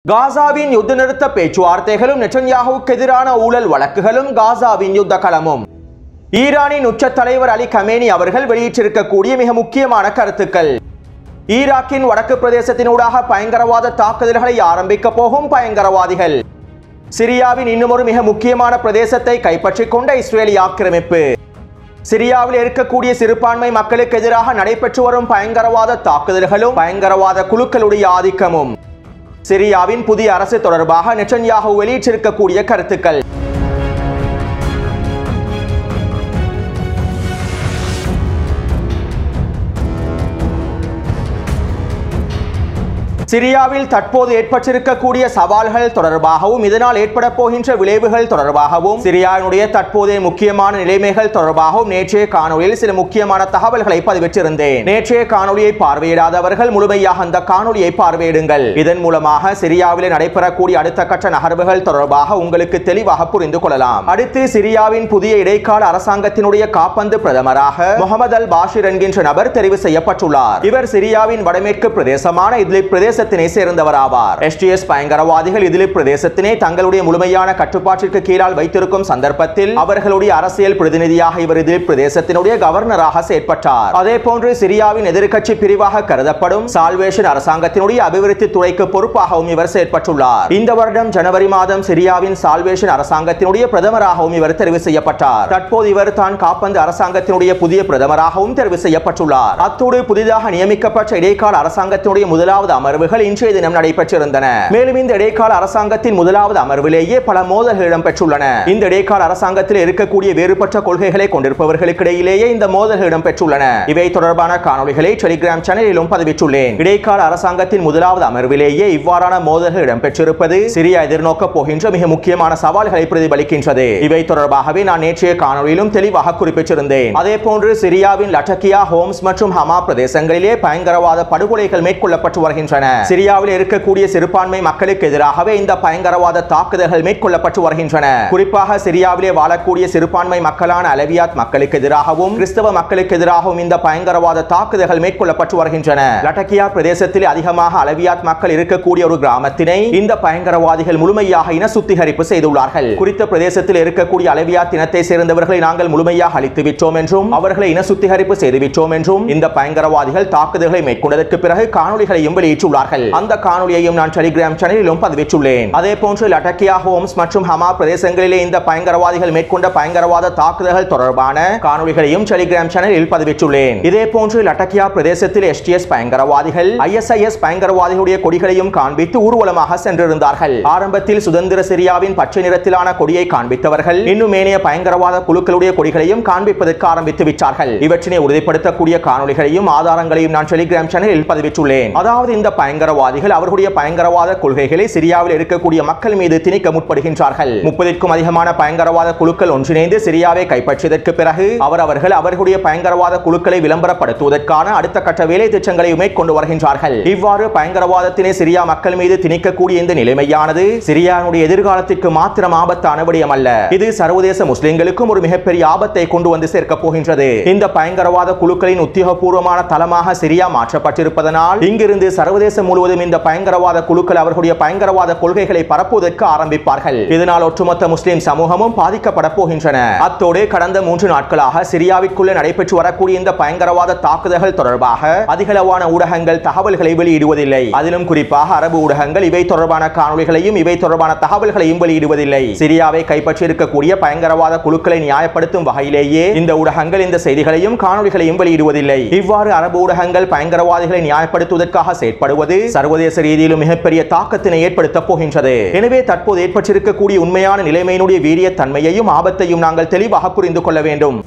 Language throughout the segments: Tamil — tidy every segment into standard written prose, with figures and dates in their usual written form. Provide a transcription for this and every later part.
காசாவின் யுத்த நிறுத்த பேச்சுவார்த்தைகளும் நெட்டன்யாஹுவுக்கு எதிரான ஊழல் வழக்குகளும் காசாவின் யுத்த களமும். ஈரானின் உச்ச தலைவர் அலி கமேனி அவர்கள் வெளியிட்டிருக்கக்கூடிய மிக முக்கியமான கருத்துக்கள். ஈராக்கின் வடக்கு பிரதேசத்தினூடாக பயங்கரவாத தாக்குதல்களை ஆரம்பிக்க போகும் பயங்கரவாதிகள். சிரியாவின் இன்னுமொரு மிக முக்கியமான பிரதேசத்தை கைப்பற்றிக் கொண்ட இஸ்ரேலிய ஆக்கிரமிப்பு. சிரியாவில் இருக்கக்கூடிய சிறுபான்மை மக்களுக்கு எதிராக நடைபெற்று வரும் பயங்கரவாத தாக்குதல்களும் பயங்கரவாத குழுக்களுடைய ஆதிக்கமும். சிரியாவின் புதிய அரசு தொடர்பாக நெட்டன்யாஹு வெளியிட்டிருக்கக்கூடிய கருத்துக்கள். சிரியாவில் தற்போது ஏற்பட்டிருக்கக்கூடிய சவால்கள் தொடர்பாகவும் இதனால் ஏற்பட போகின்ற விளைவுகள் தொடர்பாகவும் சிரியாவினுடைய தற்போதைய முக்கியமான நிலைமைகள் தொடர்பாகவும் நேற்றைய காணொலியில் சில முக்கியமான தகவல்களை பதிவிட்டிருந்தேன். நேற்றைய காணொலியை பார்வையிடாதவர்கள் முழுமையாக அந்த காணொலியை பார்வையிடுங்கள். இதன் மூலமாக சிரியாவில் நடைபெறக்கூடிய அடுத்த கட்ட நகர்வுகள் தொடர்பாக உங்களுக்கு தெளிவாக புரிந்து கொள்ளலாம். அடுத்து சிரியாவின் புதிய இடைக்கால அரசாங்கத்தினுடைய காப்பந்து பிரதமராக முகமது அல் பாஷிர் என்கின்ற நபர் தெரிவு செய்யப்பட்டுள்ளார். இவர் சிரியாவின் வடமேற்கு பிரதேசமான இத்லிப் பிரதேசத்தினை சேர்ந்தவராவார். எஸ்டிஎஸ் பயங்கரவாதிகள் இத்லிப் பிரதேசத்தினை தங்களுடைய முழுமையான கட்டுப்பாட்டிற்கு கீழால் வைத்திருக்கும் சந்தர்ப்பத்தில் அவர்களுடைய அரசியல் பிரதிநிதியாக இவர் இத்லிப் பிரதேசத்தினுடைய கவர்னராக செயற்பட்டார். அதே போன்று சிரியாவின் எதிர்க்கட்சி பிரிவாக கருதப்படும் சால்வேஷன் அரசாங்கத்தினுடைய அபிவிருத்தி துறைக்கு பொறுப்பாகவும் இவர் செயற்பட்டுள்ளார். இந்த வருடம் ஜனவரி மாதம் சிரியாவின் சால்வேஷன் அரசாங்கத்தினுடைய பிரதமராகவும் இவர் தெரிவு செய்யப்பட்டார். தற்போது இவர் தான் காப்பந்து அரசாங்கத்தினுடைய புதிய பிரதமராகவும் தெரிவு செய்யப்பட்டுள்ளார். அத்தோடு புதிதாக நியமிக்கப்பட்ட இடைக்கால அரசாங்கத்தினுடைய முதலாவது அமர்வு இன்றைய தினம் நடைபெற்றிருந்தன. மேலும் இந்த இடைக்கால அரசாங்கத்தின் முதலாவது அமர்விலேயே பல மோதல்கள் இடம்பெற்றுள்ளன. இந்த இடைக்கால அரசாங்கத்தில் இருக்கக்கூடிய வேறுபட்ட கொள்கைகளை கொண்டிருப்பவர்களுக்கு இடையிலேயே இந்த மோதல்கள் இடம்பெற்றுள்ளன. இவை தொடர்பான காணொலிகளை டெலிகிராம் சேனலிலும் பதிவிட்டுள்ளேன். இடைக்கால அரசாங்கத்தின் முதலாவது அமர்விலேயே இவ்வாறான மோதல்கள் இடம்பெற்றிருப்பது சிரியா எதிர்நோக்க போகின்ற மிக முக்கியமான சவால்களை பிரதிபலிக்கின்றது. இவை தொடர்பாகவே நான் நேற்றைய காணொலியிலும் தெளிவாக குறிப்பிட்டிருந்தேன். அதே போன்று சிரியாவின் லட்டக்கியா, ஹோம்ஸ் மற்றும் ஹமா பிரதேசங்களிலே பயங்கரவாத படுகொலைகள் மேற்கொள்ளப்பட்டு வருகின்றன. சிரியாவில் இருக்கக்கூடிய சிறுபான்மை மக்களுக்கு எதிராகவே இந்த பயங்கரவாத தாக்குதல்கள் மேற்கொள்ளப்பட்டு வருகின்றன. குறிப்பாக சிரியாவிலே வாழக்கூடிய சிறுபான்மை மக்களான அலவியாத் மக்களுக்கு எதிராகவும் கிறிஸ்தவ மக்களுக்கு எதிராகவும் இந்த பயங்கரவாத தாக்குதல்கள் மேற்கொள்ளப்பட்டு வருகின்றன. லட்டக்கியா பிரதேசத்தில் அதிகமாக அலவியாத் மக்கள் இருக்கக்கூடிய ஒரு கிராமத்தினை இந்த பயங்கரவாதிகள் முழுமையாக இன சுத்திகரிப்பு செய்துள்ளார்கள். குறித்த பிரதேசத்தில் இருக்கக்கூடிய அலவியாத் இனத்தை சேர்ந்தவர்களை நாங்கள் முழுமையாக அழித்து விட்டோம் என்றும் அவர்களை இன சுத்திகரிப்பு செய்து விட்டோம் என்றும் இந்த பயங்கரவாதிகள் தாக்குதல்களை மேற்கொண்டதற்கு பிறகு காணொலிகளையும் வெளியிட்டுள்ளார்கள். அந்த காணொலியையும் நான் டெலிகிராம் சேனலிலும் பதிவிட்டுள்ளேன். அதே போன்று லட்டக்கியா, ஹோம்ஸ் மற்றும் ஹமா பிரதேசங்களிலே இந்த பயங்கரவாதிகள் மேற்கொண்ட பயங்கரவாத தாக்குதல்கள் தொடர்பான காணொலிகளையும் டெலிகிராம் சேனலில் பதிவிட்டுள்ளேன். இதே போன்று லட்டக்கியா பிரதேசத்தில் எஸ்டிஎஸ் பயங்கரவாதிகள் ஐஎஸ்ஐஎஸ் பயங்கரவாதிகளுடைய கொடிகளையும் காண்பித்து ஊர்வலமாக சென்றிருந்தார்கள். ஆரம்பத்தில் சுதந்திர சிரியாவின் பச்சை நிறத்திலான கொடியை காண்பித்தவர்கள் இன்னும் ஏனைய பயங்கரவாத குழுக்களுடைய கொடிகளையும் காண்பிப்பதற்கு ஆரம்பித்து விட்டார்கள். இவற்றினை உறுதிப்படுத்தக்கூடிய காணொலிகளையும் ஆதாரங்களையும் நான் டெலிகிராம் சேனலில் பதிவிட்டுள்ளேன். அதாவது இந்த பயங்கரவாதிகள் அவர்களுடைய பயங்கரவாத கொள்கைகளை சிரியாவில் இருக்கக்கூடிய மக்கள் மீது திணிக்க முற்படுகின்றார்கள். 30க்கும் அதிகமான பயங்கரவாத குழுக்கள் ஒன்றிணைந்து சிரியாவை கைப்பற்றியதற்கு பிறகு அவர்களுடைய பயங்கரவாத குழுக்களை விளம்பரப்படுத்துவதற்கான அடுத்த கட்ட வேலை திட்டங்களை மேற்கொண்டு வருகின்றார்கள். இவ்வாறு பயங்கரவாதத்தினை சிரியா மக்கள் மீது திணிக்கக்கூடிய இந்த நிலைமையானது சிரியாவுடைய எதிர்காலத்திற்கு மாத்திரம் ஆபத்தான விடயம் அல்ல. இது சர்வதேச முஸ்லிம்களுக்கும் ஒரு மிகப்பெரிய ஆபத்தை கொண்டு வந்து சேர்க்க போகின்றது. இந்த பயங்கரவாத குழுக்களின் உத்தியோகபூர்வமான தளமாக சிரியா மாற்றப்பட்டிருப்பதனால் இங்கிருந்து சர்வதேச முழுவதும் இந்த பயங்கரவாத குழுக்கள் அவர்களுடைய பயங்கரவாத கொள்கைகளை பரப்புவதற்கு ஆரம்பிப்பார்கள். இதனால் ஒட்டுமொத்த முஸ்லிம் சமூகமும் பாதிக்கப்பட போகின்றன. அத்தோடு கடந்த 3 நாட்களாக சிரியாவிற்குள்ளே நடைபெற்று வரக்கூடிய இந்த பயங்கரவாத தாக்குதல்கள் தொடர்பாக அதிகளவான ஊடகங்கள் தகவல்களை வெளியிடுவதில்லை. அதிலும் குறிப்பாக அரபு ஊடகங்கள் இவை தொடர்பான காணொலிகளையும் இவை தொடர்பான தகவல்களையும் வெளியிடுவதில்லை. சிரியாவை கைப்பற்றியிருக்கக்கூடிய பயங்கரவாத குழுக்களை நியாயப்படுத்தும் வகையிலேயே இந்த ஊடகங்கள் இந்த செய்திகளையும் காணொலிகளையும் வெளியிடுவதில்லை. இவ்வாறு அரபு ஊடகங்கள் பயங்கரவாதிகளை நியாயப்படுத்துவதற்காக செயற்படுவது சர்வதேச ரீதியிலும் மிகப்பெரிய தாக்கத்தினை ஏற்படுத்த போகின்றது. எனவே தற்போது ஏற்பட்டிருக்கக்கூடிய உண்மையான நிலைமையினுடைய வீரியத்தன்மையையும் ஆபத்தையும் நாங்கள் தெளிவாக புரிந்து கொள்ள வேண்டும்.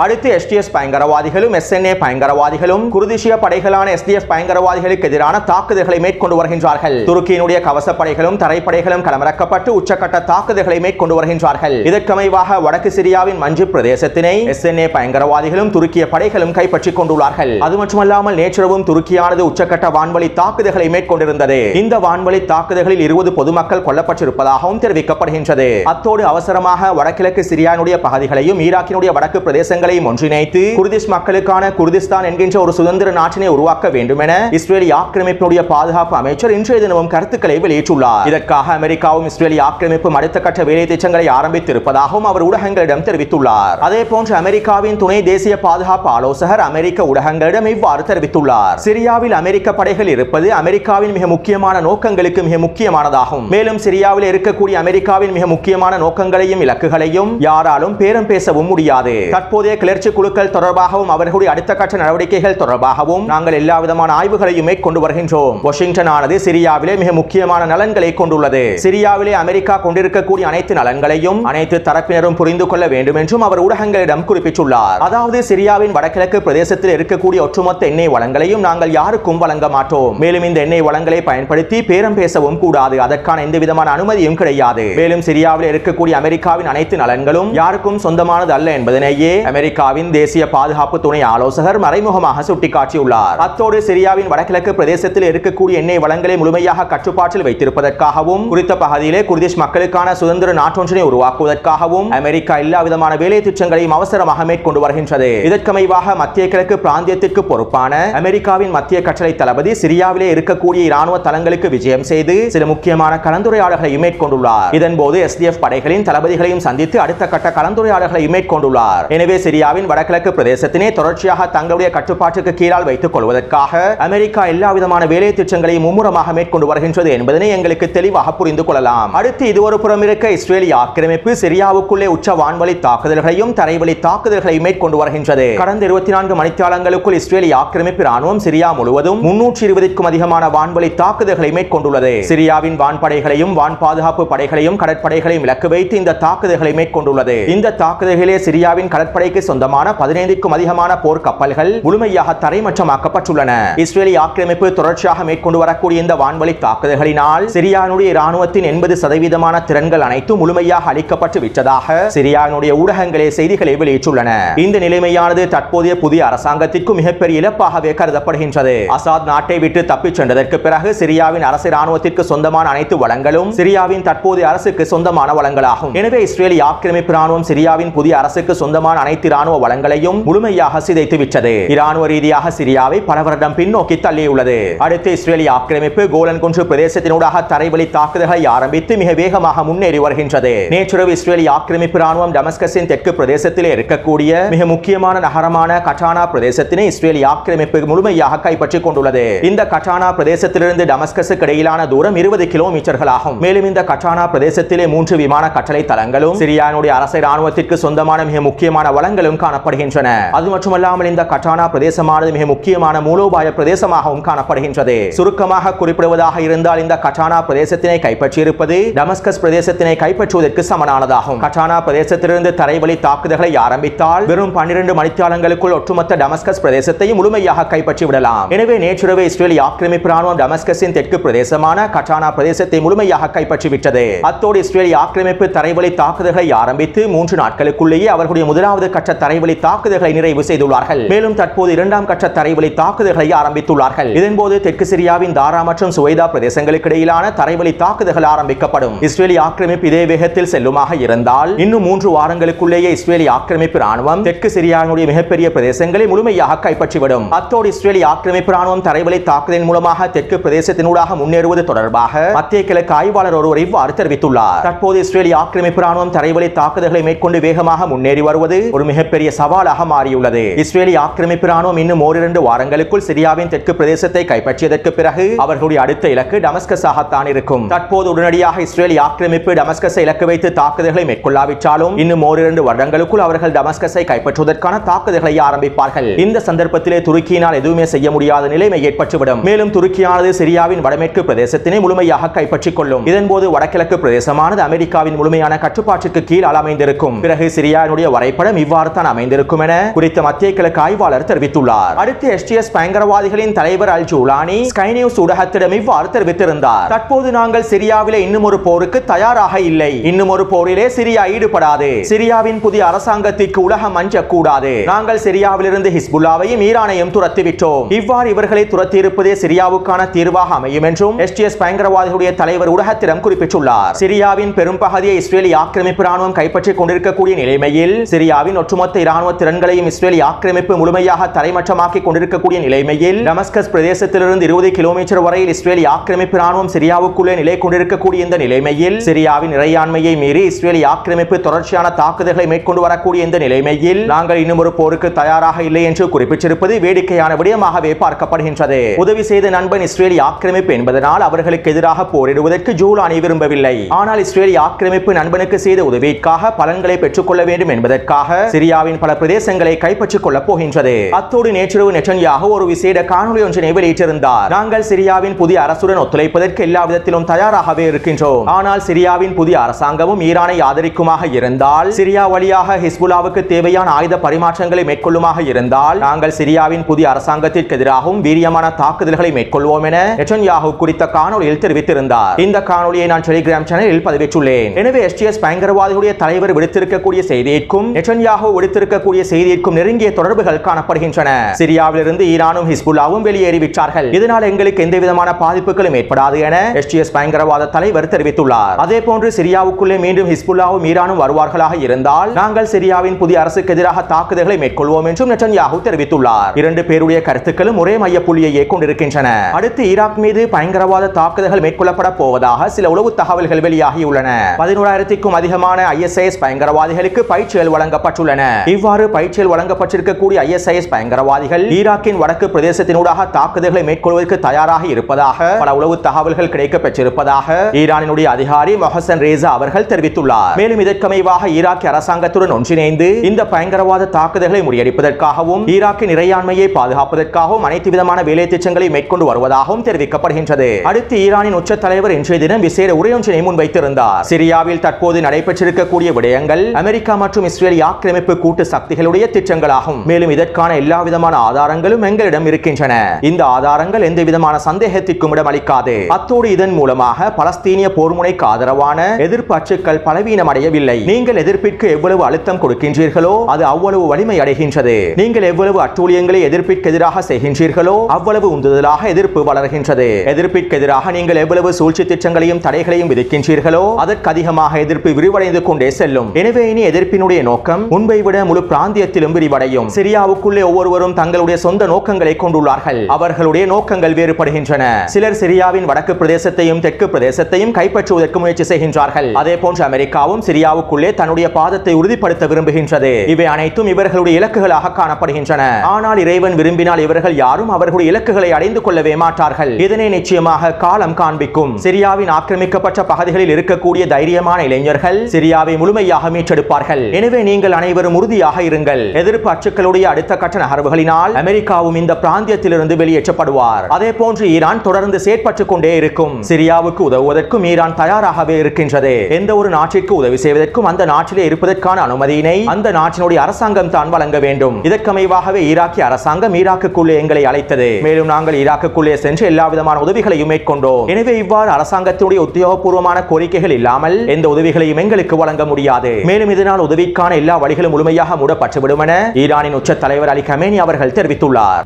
அடுத்து எஸ்டிஎஸ் பயங்கரவாதிகளும் எஸ்என்ஏ பயங்கரவாதிகளும் குர்திஷிய படைகளான எஸ்டிஎஃப் பயங்கரவாதிகளுக்கு எதிரான தாக்குதல்களை மேற்கொண்டு வருகின்றார்கள். துருக்கியினுடைய கவசப்படைகளும் தரைப்படைகளும் களமிறக்கப்பட்டு உச்சக்கட்ட தாக்குதல்களை மேற்கொண்டு வருகின்றார்கள். இதற்கமைவாக வடக்கு சிரியாவின் மஞ்சிப் பிரதேசத்தினை எஸ்என்ஏ பயங்கரவாதிகளும் துருக்கிய படைகளும் கைப்பற்றிக் கொண்டுள்ளார்கள். அது மட்டுமல்லாமல் நேற்றிரவும் துருக்கியானது உச்சக்கட்ட வான்வழி தாக்குதல்களை மேற்கொண்டிருந்தது. இந்த வான்வழி தாக்குதல்களில் 20 பொதுமக்கள் கொல்லப்பட்டிருப்பதாகவும் தெரிவிக்கப்படுகின்றது. அத்தோடு அவசரமாக வடகிழக்கு சிரியானுடைய பகுதிகளையும் ஈராக்கினுடைய வடக்கு பிரதேசங்கள் பலங்களையும் ஒன்றிணைத்து குர்திஷ் மக்களுக்கான குர்திஸ்தான் என்கின்ற ஒரு சுதந்திர நாட்டினை உருவாக்க வேண்டும் என இஸ்ரேலிய ஆக்கிரமிப்பினுடைய பாதுகாப்பு அமைச்சர் இன்றைய தினமும் கருத்துக்களை வெளியிட்டுள்ளார். இதற்காக அமெரிக்காவும் இஸ்ரேலிய ஆக்கிரமிப்பும் அடுத்த கட்ட வேலை திட்டங்களை ஆரம்பித்திருப்பதாகவும் அவர் ஊடகங்களிடம் தெரிவித்துள்ளார். அதேபோன்று அமெரிக்காவின் துணை தேசிய பாதுகாப்பு ஆலோசகர் அமெரிக்க ஊடகங்களிடம் இவ்வாறு தெரிவித்துள்ளார். சிரியாவில் அமெரிக்க படைகள் இருப்பது அமெரிக்காவின் மிக முக்கியமான நோக்கங்களுக்கு மிக முக்கியமானதாகும். மேலும் சிரியாவில் இருக்கக்கூடிய அமெரிக்காவின் மிக முக்கியமான நோக்கங்களையும் இலக்குகளையும் யாராலும் பேரம் பேசவும் முடியாது. தற்போதைய கிளர்ச்சி குழுக்கள் தொடர்பாகவும் அவர்களுடைய அடுத்த கட்ட நடவடிக்கைகள் தொடர்பாகவும் நாங்கள் எல்லா விதமான ஆய்வுகளையும் மேற்கொண்டு வருகின்றோம். வாஷிங்டன் ஆனது சிரியாவிலே மிக முக்கியமான நலன்களை கொண்டுள்ளது. சிரியாவிலே அமெரிக்கா கொண்டிருக்கக்கூடிய அனைத்து நலன்களையும் அனைத்து தரப்பினரும் புரிந்து கொள்ள வேண்டும் என்றும் அவர் ஊடகங்களிடம் குறிப்பிட்டுள்ளார். அதாவது சிரியாவின் வடகிழக்கு பிரதேசத்தில் இருக்கக்கூடிய ஒட்டுமொத்த எண்ணெய் வளங்களையும் நாங்கள் யாருக்கும் வழங்க மாட்டோம். மேலும் இந்த எண்ணெய் வளங்களை பயன்படுத்தி பேரம் பேசவும் கூடாது. அதற்கான எந்த விதமான அனுமதியும் கிடையாது. மேலும் சிரியாவில் இருக்கக்கூடிய அமெரிக்காவின் அனைத்து நலன்களும் யாருக்கும் சொந்தமானது அல்ல என்பதனையே அமெரிக்காவின் தேசிய பாதுகாப்பு துணை ஆலோசகர் மறைமுகமாக சுட்டிக்காட்டியுள்ளார். அத்தோடு சிரியாவின் வடகிழக்கு பிரதேசத்தில் இருக்கக்கூடிய எண்ணெய் வளங்களை முழுமையாக கட்டுப்பாட்டில் வைத்திருப்பதற்காகவும் குறித்த பகுதியிலே குர்திஷ் மக்களுக்கான சுதந்திர நாட்டொன்றினை உருவாக்குவதற்காகவும் அமெரிக்கா எல்லா விதமான வேலை திட்டங்களையும் அவசரமாக மேற்கொண்டு வருகின்றது. இதற்கமைவாக மத்திய கிழக்கு பிராந்தியத்திற்கு பொறுப்பான அமெரிக்காவின் மத்திய கட்டளை தளபதி சிரியாவிலே இருக்கக்கூடிய இராணுவ தளங்களுக்கு விஜயம் செய்து சில முக்கியமான கலந்துரையாடல்களை மேற்கொண்டுள்ளார். இதன்போது SDF படைகளின் தளபதிகளையும் சந்தித்து அடுத்த கட்ட கலந்துரையாடல்களை மேற்கொண்டுள்ளார். எனவே சிரியாவின் வடகிழக்கு பிரதேசத்தினை தொடர்ச்சியாக தங்களுடைய கட்டுப்பாட்டுக்கு கீழால் வைத்துக் கொள்வதற்காக அமெரிக்கா எல்லா விதமான வேலை திட்டங்களையும் மும்முரமாக மேற்கொண்டு வருகின்றது என்பதனை எங்களுக்கு தெளிவாக புரிந்து கொள்ளலாம். அடுத்து இது ஒரு புறம் இருக்க இஸ்ரேலிய ஆக்கிரமிப்பு சிரியாவுக்குள்ளே உச்ச வான்வழி தாக்குதல்களையும் தரைவழி தாக்குதல்களையும் மேற்கொண்டு வருகின்றது. கடந்த 24 மணித்தியாலங்களுக்குள் இஸ்ரேலிய ஆக்கிரமிப்பு ராணுவம் சிரியா முழுவதும் 320க்கும் அதிகமான வான்வழி தாக்குதல்களை மேற்கொண்டுள்ளது. சிரியாவின் வான்படைகளையும் வான் பாதுகாப்பு படைகளையும் கடற்படைகளையும் இலக்கு வைத்து இந்த தாக்குதல்களை மேற்கொண்டுள்ளது. இந்த தாக்குதல்களே சிரியாவின் கடற்படைக்கு சொந்தமான 15க்கும் அதிகமான போர் கப்பல்கள் முழுமையாக தரைமட்டமாக்கப்பட்டுள்ளன. இஸ்ரேலிய ஆக்கிரமிப்பு தொடர்ச்சியாக மேற்கொண்டு வரக்கூடிய இந்த வான்வழி தாக்குதல்களினால் சிரியானுடைய இராணுவத்தின் 80% திறன்கள் அனைத்தும் முழுமையாக அளிக்கப்பட்டு விட்டதாக சிரியானுடைய ஊடகங்களே செய்திகளை வெளியிட்டுள்ளன. இந்த நிலைமையானது தற்போதைய புதிய அரசாங்கத்திற்கு மிகப்பெரிய இழப்பாகவே கருதப்படுகின்றது. அசாத் நாட்டை விட்டு தப்பிச் சென்றதற்கு பிறகு சிரியாவின் அரசு இராணுவத்திற்கு சொந்தமான அனைத்து வளங்களும் சிரியாவின் தற்போதைய அரசுக்கு சொந்தமான வளங்களாகும். எனவே இஸ்ரேலிய ஆக்கிரமிப்பு ராணுவம் சிரியாவின் புதிய அரசுக்கு சொந்தமான அனைத்து இராணுவ வளங்களையும் முழுமையாக சிதைத்து விட்டது. இராணுவ ரீதியாக சிரியாவை பல வருடம் பின்னோக்கி தள்ளியுள்ளது. அடுத்து இஸ்ரேலிய ஆக்கிரமிப்பு கோலன் குன்று பிரதேசத்தினூடாக தரைவழி தாக்குதல்களை ஆரம்பித்து மிக வேகமாக முன்னேறி வருகின்றது. நேற்றிரவு இஸ்ரேலிய ஆக்கிரமிப்பு ராணுவம் டமஸ்கஸின் தெற்கு பிரதேசத்திலே இருக்கக்கூடிய மிக முக்கியமான நகரமான கட்டானா பிரதேசத்தினை இஸ்ரேலிய ஆக்கிரமிப்பு முழுமையாக கைப்பற்றிக் கொண்டுள்ளது. இந்த கட்டானா பிரதேசத்திலிருந்து டமஸ்கஸுக்கு இடையிலான தூரம் 20 கிலோமீட்டர்கள் ஆகும். மேலும் இந்த கட்டானா பிரதேசத்திலே 3 விமான கட்டளை தளங்களும் சிரியானுடைய அரசு இராணுவத்திற்கு சொந்தமான மிக முக்கியமான வளங்களும் காணப்படுகின்றன. அது மட்டுமல்லாமல் இந்த கட்டானா பிரதேசமானது மிக முக்கியமான மூலோபாய பிரதேசமாகவும் காணப்படுகின்றது. சுருக்கமாக குறிப்பிடுவதாக இருந்தால் இந்த கட்டானா பிரதேசத்தினை கைப்பற்றியிருப்பது டமஸ்கஸ் பிரதேசத்தினை கைப்பற்றுவதற்கு சமனானதாகும். கட்டானா பிரதேசத்திலிருந்து தரைவழி தாக்குதல்களை ஆரம்பித்தால் வெறும் 12 மணித்தியாலங்களுக்குள் ஒட்டுமொத்த டமஸ்கஸ் பிரதேசத்தையும் முழுமையாக கைப்பற்றி விடலாம். எனவே நேற்றிரவு இஸ்ரேலிய ஆக்கிரமிப்பு ராணுவம் டமஸ்கஸின் தெற்கு பிரதேசமான கட்டானா பிரதேசத்தை முழுமையாக கைப்பற்றிவிட்டது. அத்தோடு இஸ்ரேலிய ஆக்கிரமிப்பு தரைவழி தாக்குதல்களை ஆரம்பித்து 3 நாட்களுக்குள்ளேயே அவர்களுடைய முதலாவது கட்ட தரைவழி தாக்குதல்களை நிறைவு செய்துள்ளார்கள். மேலும் தற்போது 2ஆம் கட்ட தரைவழி தாக்குதல்களை ஆரம்பித்துள்ளார்கள். இதன்போது தெற்கு சிரியாவின் தாரா மற்றும் சுவைதா பிரதேசங்களுக்கு இடையிலான தரைவழி தாக்குதல்கள் ஆரம்பிக்கப்படும். இஸ்ரேலிய ஆக்கிரமிப்பு இதே வேகத்தில் செல்லுமாக இருந்தால் இன்னும் 3 வாரங்களுக்குள்ளேயே இஸ்ரேலிய ஆக்கிரமிப்பு ராணுவம் தெற்கு சிரியாவினுடைய மிகப்பெரிய பிரதேசங்களை முழுமையாக கைப்பற்றிவிடும். அத்தோடு இஸ்ரேலிய ஆக்கிரமிப்பு ராணுவம் தரைவழி தாக்குதலின் மூலமாக தெற்கு பிரதேசத்தினூடாக முன்னேறுவது தொடர்பாக மத்திய கிழக்கு ஆய்வாளர் ஒருவர் இவ்வாறு தெரிவித்துள்ளார். தற்போது இஸ்ரேலிய ஆக்கிரமிப்பு ராணுவம் தரைவழி தாக்குதல்களை மேற்கொண்டு வேகமாக முன்னேறி வருவது ஒரு மிகப்பெரிய சவாலாக மாறியுள்ளது. இஸ்ரேலிய ஆக்கிரமிப்பு ராணுவம் இன்னும் 2 வாரங்களுக்குள் சிரியாவின் தெற்கு பிரதேசத்தை கைப்பற்றியதற்கு பிறகு அவர்களுடைய அடுத்த இலக்கு டமஸ்கஸாகத்தான் இருக்கும். தற்போது உடனடியாக இஸ்ரேலிய ஆக்கிரமிப்பு டமஸ்கஸை இலக்கு வைத்து தாக்குதல்களை மேற்கொள்ளாவிட்டாலும் இன்னும் 2 வருடங்களுக்குள் அவர்கள் டமஸ்கஸை கைப்பற்றுவதற்கான தாக்குதல்களை ஆரம்பிப்பார்கள். இந்த சந்தர்ப்பத்திலே துருக்கியினால் எதுவுமே செய்ய முடியாத நிலைமை ஏற்பட்டுவிடும். மேலும் துருக்கியானது சிரியாவின் வடமேற்கு பிரதேசத்தினை முழுமையாக கைப்பற்றிக் கொள்ளும். இதன்போது வடகிழக்கு பிரதேசமானது அமெரிக்காவின் முழுமையான கட்டுப்பாட்டுக்கு கீழ் அமைந்திருக்கும். பிறகு சிரியானுடைய வரைபடம் இவ்வாறு தான் அமைந்திருக்கும் என குறித்த மத்திய கிழக்கு ஆய்வாளர் தெரிவித்துள்ளார். அடுத்து STS பயங்கரவாதிகளின் தலைவர் அல் ஜூலானி ஸ்கை நியூஸ் ஊடகத்திடம் இவ்வாறு தெரிவித்திருந்தார். தற்போது நாங்கள் சிரியாவிலே இன்னும் ஒரு போருக்கு தயாராக இல்லை. இன்னும் ஒரு போரிலே சிரியா ஈடுபடாது. சிரியாவின் புதிய அரசாங்கத்திற்கு உலகம் அஞ்சக்கூடாது. நாங்கள் சிரியாவிலிருந்து ஹிஸ்புல்லாவையும் ஈரானையும் துரத்திவிட்டோம். இவ்வாறு இவர்களை துரத்தி இருப்பதே சிரியாவுக்கான தீர்வாக அமையும் என்றும் STS பயங்கரவாதிகளுடைய தலைவர் ஊடகத்திடம் குறிப்பிட்டுள்ளார். சிரியாவின் பெரும் பகுதியை இஸ்ரேலிய ஆக்கிரமிப்பு ராணுவம் கைப்பற்றிக் கொண்டிருக்கக்கூடிய நிலைமையில் சிரியாவின் ஒட்டுமொத்த ஒட்டுமொத்த இராணுவ திறன்களையும் இஸ்ரேல் ஆக்கிரமிப்பு முழுமையாக தரைமட்டமாக்கி கொண்டிருக்கக்கூடிய நிலைமையில் டமஸ்கஸ் பிரதேசத்திலிருந்து 20 கிலோமீட்டர் வரையில் இஸ்ரேல் ஆக்கிரமிப்பு ராணுவம் சிரியாவுக்குள்ளே நிலை கொண்டிருக்கக்கூடிய இந்த நிலைமையில் சிரியாவின் இறையாண்மையை மீறி இஸ்ரேல் ஆக்கிரமிப்பு தொடர்ச்சியான தாக்குதல்களை மேற்கொண்டு வரக்கூடிய இந்த நிலைமையில் நாங்கள் இன்னும் ஒரு போருக்கு தயாராக இல்லை என்று குறிப்பிட்டிருப்பது வேடிக்கையான விடயமாகவே பார்க்கப்படுகின்றது. உதவி செய்த நண்பன் இஸ்ரேல் ஆக்கிரமிப்பு என்பதனால் அவர்களுக்கு எதிராக போரிடுவதற்கு ஜூலானி விரும்பவில்லை. ஆனால் இஸ்ரேல் ஆக்கிரமிப்பு நண்பனுக்கு செய்த உதவிக்காக பலன்களை பெற்றுக்கொள்ள வேண்டும் என்பதற்காக சிரியாவின் பல பிரதேசங்களை கைப்பற்றிக் கொள்ளப் போகின்றது. அத்தோடு நேற்றிரவு நெட்டன்யாஹு ஒரு விசேட காணொலி ஒன்றினை வெளியிட்டிருந்தார். நாங்கள் சிரியாவின் புதிய அரசுடன் ஒத்துழைப்பதற்கு எல்லா விதத்திலும் தயாராகவே இருக்கின்றோம். ஆனால் சிரியாவின் புதிய அரசாங்கமும் ஈரானை ஆதரிக்குமாக இருந்தால், சிரியா வழியாக ஹிஸ்புல்லாவுக்கு தேவையான ஆயுத பரிமாற்றங்களை மேற்கொள்ளுமாக இருந்தால், நாங்கள் சிரியாவின் புதிய அரசாங்கத்திற்கு எதிராகவும் வீரியமான தாக்குதல்களை மேற்கொள்வோம் என நெட்டன்யாஹு குறித்த காணொலியில் தெரிவித்திருந்தார். இந்த காணொலியை நான் டெலிகிராம் சேனலில் பதிவேற்றுள்ளேன். எனவே STS பயங்கரவாதிகளுடைய தலைவர் விடுத்திருக்கக்கூடிய செய்திக்கும் நெட்டன்யாஹு விடுத்திருக்கக்கூடிய செய்திக்கும் நெருங்கிய தொடர்புகள் காணப்படுகின்றன. சிரியாவிலிருந்து ஈரானும் ஹிஸ்புல்லாவும் வெளியேறிவிட்டார்கள். இதனால் எங்களுக்கு எந்த விதமான பாதிப்புகளும் ஏற்படாது என STS பயங்கரவாத தலைவர் தெரிவித்துள்ளார். அதே போன்று சிரியாவுக்குள்ளே மீண்டும் ஹிஸ்புல்லாவும் ஈரானும் வருவார்களாக இருந்தால் நாங்கள் சிரியாவின் புதிய அரசுக்கு எதிராக தாக்குதல்களை மேற்கொள்வோம் என்றும் நெட்டன்யாஹு தெரிவித்துள்ளார். இரண்டு பேருடைய கருத்துக்களும் ஒரே மைய புள்ளியையே கொண்டிருக்கின்றன. அடுத்து ஈராக் மீது பயங்கரவாத தாக்குதல்கள் மேற்கொள்ளப்பட போவதாக சில உளவு தகவல்கள் வெளியாகியுள்ளன. 11,000க்கும் அதிகமான ISIS பயங்கரவாதிகளுக்கு பயிற்சிகள் வழங்கப்பட்டுள்ளன. இவ்வாறு பயிற்சிகள் வழங்கப்பட்டிருக்கக்கூடிய ISIS பயங்கரவாதிகள் ஈராக்கின் வடக்கு பிரதேசத்தினூடாக தாக்குதல்களை மேற்கொள்வதற்கு தயாராக இருப்பதாக பல உளவு தகவல்கள் கிடைக்கப்பெற்றிருப்பதாக ஈரானினுடைய அதிகாரி மொஹசன் ரேசா அவர்கள் தெரிவித்துள்ளார். மேலும் இதற்கமைவாக ஈராக்கிய அரசாங்கத்துடன் ஒன்றிணைந்து இந்த பயங்கரவாத தாக்குதல்களை முறியடிப்பதற்காகவும் ஈராக்கின் இறையாண்மையை பாதுகாப்பதற்காகவும் அனைத்து விதமான வேலை திட்டங்களை மேற்கொண்டு வருவதாகவும் தெரிவிக்கப்படுகின்றது. அடுத்து ஈரானின் உச்ச தலைவர் இன்றைய தினம் விசேட உரையொன்றினை முன்வைத்திருந்தார். சிரியாவில் தற்போது நடைபெற்றிருக்கக்கூடிய விடயங்கள் அமெரிக்கா மற்றும் இஸ்ரேல் ஆக்கிரமிப்பு கூட்டு சக்திகளுடைய திட்டங்களாகும். மேலும் இதற்கான எல்லா விதமான ஆதாரங்களும் எங்களிடம் இருக்கின்றன. இந்த ஆதாரங்கள் எந்த விதமான சந்தேகத்திற்கும் இடமளிக்காது. அத்தோடு இதன் மூலமாக பலஸ்தீனிய போர்முனைக்கு ஆதரவான எதிர்ப்பு அச்சுக்கள் பலவீனம் அடையவில்லை. நீங்கள் எதிர்ப்பிற்கு எவ்வளவு அழுத்தம் கொடுக்கின்றீர்களோ அது அவ்வளவு வலிமை அடைகின்றது. நீங்கள் எவ்வளவு அட்டூழியங்களை எதிர்ப்பிற்கு எதிராக செய்கின்றீர்களோ அவ்வளவு உந்துதலாக எதிர்ப்பு வளர்கின்றது. எதிர்ப்பிற்கு எதிராக நீங்கள் எவ்வளவு சூழ்ச்சி திட்டங்களையும் தடைகளையும் விதிக்கின்றீர்களோ அதற்கு அதிகமாக எதிர்ப்பு விரிவடைந்து கொண்டே செல்லும். எனவே இனி எதிர்ப்பினுடைய நோக்கம் முன்பை விட முழு பிராந்தியத்திலும் விரிவடையும். சிரியாவுக்குள்ளே ஒவ்வொருவரும் தங்களுடைய சொந்த நோக்கங்களை கொண்டுள்ளார்கள். அவர்களுடைய நோக்கங்கள் வேறுபடுகின்றன. சிலர் சிரியாவின் வடக்கு பிரதேசத்தையும் தெற்கு பிரதேசத்தையும் கைப்பற்றுவதற்கு முயற்சி செய்கின்றார்கள். அதே போன்று அமெரிக்காவும் சிரியாவுக்குள்ளே தன்னுடைய பாதத்தை உறுதிப்படுத்த விரும்புகின்றது. இவை அனைத்தும் இவர்களுடைய இலக்குகளாக காணப்படுகின்றன. ஆனால் இறைவன் விரும்பினால் இவர்கள் யாரும் அவர்களுடைய இலக்குகளை அடைந்து கொள்ளவே மாட்டார்கள். இதனை நிச்சயமாக காலம் காண்பிக்கும். சிரியாவின் ஆக்கிரமிக்கப்பட்ட பகுதிகளில் இருக்கக்கூடிய தைரியமான இளைஞர்கள் சிரியாவை முழுமையாக மீட்டெடுப்பார்கள். எனவே நீங்கள் அனைவரும் உறுதியாக இருங்கள். எதிர்ப்பு அச்சுக்களுடைய அடுத்த கட்ட நகர்வுகளினால் அமெரிக்காவும் இந்த பிராந்தியத்திலிருந்து வெளியேற்றப்படுவார். அதே போன்று ஈரான் தொடர்ந்து செயற்பட்டுக் கொண்டே இருக்கும். சிரியாவுக்கு உதவுவதற்கும் ஈரான் தயாராகவே இருக்கின்றது. எந்த ஒரு நாட்டிற்கு உதவி செய்வதற்கும் அந்த நாட்டிலே இருப்பதற்கான அனுமதியினை அந்த நாட்டினுடைய அரசாங்கம் தான் வழங்க வேண்டும். இதற்கமைவாகவே ஈராக்கிய அரசாங்கம் ஈராக்குக்குள்ளே எங்களை அழைத்தது. மேலும் நாங்கள் ஈராக்குக்குள்ளே சென்று எல்லா விதமான உதவிகளையும் மேற்கொண்டோம். எனவே இவ்வாறு அரசாங்கத்தினுடைய உத்தியோகபூர்வமான கோரிக்கைகள் இல்லாமல் எந்த உதவிகளையும் எங்களுக்கு வழங்க முடியாது. மேலும் இதனால் உதவிக்கான எல்லா வழிகளும் முழுமையாக மூடப்பட்டுவிடும் என ஈரானின் உச்ச தலைவர் அலி கமேனி அவர்கள் தெரிவித்துள்ளார்.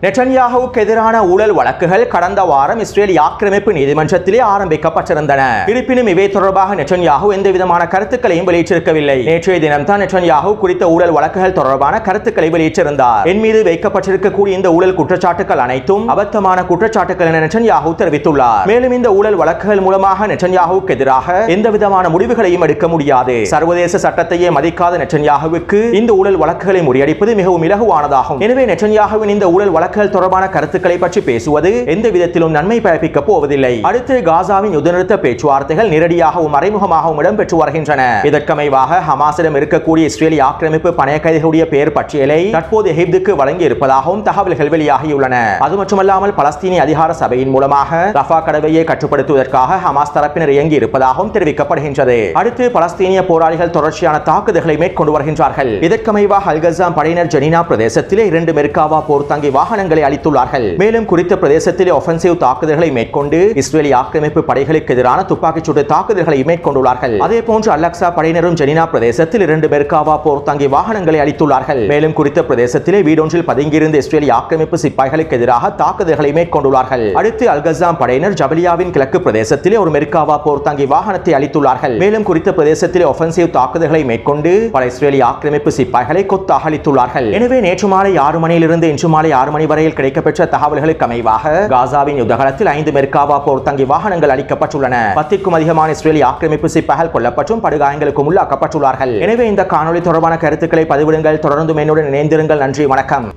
நெட்டன்யாஹுவுக்கு எதிரான ஊழல் வழக்குகள் கடந்த வாரம் இஸ்ரேல் ஆக்கிரமிப்பு நீதிமன்றத்திலே ஆரம்பிக்கப்பட்டிருந்தன. இருப்பினும் இவை தொடர்பாக நெட்டன்யாஹு எந்த விதமான கருத்துக்களையும் வெளியிட்டிருக்கவில்லை. நேற்றைய தினம் தான் நெட்டன்யாஹு குறித்த ஊழல் வழக்குகள் தொடர்பான கருத்துக்களை வெளியிட்டிருந்தார். என் மீது வைக்கப்பட்டிருக்கக்கூடிய இந்த ஊழல் குற்றச்சாட்டுகள் அனைத்தும் அபத்தமான குற்றச்சாட்டுகள் என நெட்டன்யாஹு தெரிவித்துள்ளார். மேலும் இந்த ஊழல் வழக்குகள் மூலமாக நெட்டன்யாஹுவுக்கு எதிராக எந்த விதமான முடிவுகளையும் எடுக்க முடியாது. சர்வதேச சட்டத்தையே மதிக்காத நெட்டன்யாஹுவுக்கு இந்த ஊழல் வழக்குகளை முறியடிப்பது மிகவும் இலகுவானதாகும். எனவே நெட்டன்யாஹுவின் இந்த ஊழல் வழக்குகள் தொடர்பான கருத்துக்களை பற்றி பேசுவது எந்த விதத்திலும் நன்மை பயப்பிக்க போவதில்லை. அடுத்து காசாவின் யுத்த நிறுத்த பேச்சுவார்த்தைகள் நேரடியாகவும் மறைமுகமாகவும் இடம்பெற்று வருகின்றன. இதற்கமைவாக ஹமாஸிடம் இருக்கக்கூடிய இஸ்ரேலி ஆக்கிரமிப்பு பணைய கைதிகளுடைய பெயர் பட்டியலை தற்போது எகிப்துக்கு வழங்கி இருப்பதாகவும் தகவல்கள் வெளியாகியுள்ளன. அது மட்டுமல்லாமல் பலஸ்தீனிய அதிகார சபையின் மூலமாக ரஃபா கடவையை கட்டுப்படுத்துவதற்காக ஹமாஸ் தரப்பினர் இயங்கி இருப்பதாகவும் தெரிவிக்கப்படுகின்றது. அடுத்து பலஸ்தீனிய போராளிகள் தொடர்ச்சியான தாக்குதல்களை மேற்கொண்டு வருகின்றார்கள். இதற்கமைவாக அல் கஸாம் படையினர் ஜெனினா பிரதேசத்திலே 2 மெர்காவா போர் தங்கி வாகன வாகனங்களை அளித்துள்ளார்கள். மேலும் குறித்த பிரதேசத்தில் ஒஃபென்சிவ் தாக்குதல்களை மேற்கொண்டு இஸ்ரேலிய ஆக்கிரமிப்பு படைகளுக்கு எதிரான துப்பாக்கிச்சூடு தாக்குதல்களை மேற்கொண்டுள்ளார்கள். அதேபோன்று அல்-அக்ஸா படையினரும் ஜெனினா பிரதேசத்தில் 2 மெர்காவா போர் தங்கி வாகனங்களை அளித்துள்ளார்கள். மேலும் குறித்த பிரதேசத்திலே வீடொன்றில் பதுங்கியிருந்த இஸ்ரேலிய ஆக்கிரமிப்பு சிப்பாய்களுக்கு எதிராக தாக்குதல்களை மேற்கொண்டுள்ளார்கள். அடுத்து அல்-கஸாம் படையினர் ஜபலியாவின் கிழக்கு பிரதேசத்திலே ஒரு மெர்காவா போர் தங்கி வாகனத்தை அளித்துள்ளார்கள். மேலும் குறித்த பிரதேசத்திலே ஒஃபென்சிவ் தாக்குதல்களை மேற்கொண்டு பல இஸ்ரேலிய ஆக்கிரமிப்பு சிப்பாய்களை கொத்தாக அளித்துள்ளார்கள். எனவே நேற்று மாலை 6 மணியிலிருந்து இன்று மாலை 6 மணி வரையில் கிடைக்கப்பெற்ற தகவல்களுக்கு அமைவாக காசாவின் யுத்தகலத்தில் 5 மெர்காவா போர் தங்கி வாகனங்கள் அளிக்கப்பட்டுள்ளன. 10க்கும் அதிகமான இஸ்ரேலிய ஆக்கிரமிப்பு சிப்பாய்கள் கொல்லப்பட்டும் படுகாயங்களுக்கும் உள்ளாக்கப்பட்டுள்ளார்கள். எனவே இந்த காணொலி தொடர்பான கருத்துக்களை பதிவிடுங்கள். தொடர்ந்து என்னுடன் இணைந்திருங்கள். நன்றி, வணக்கம்.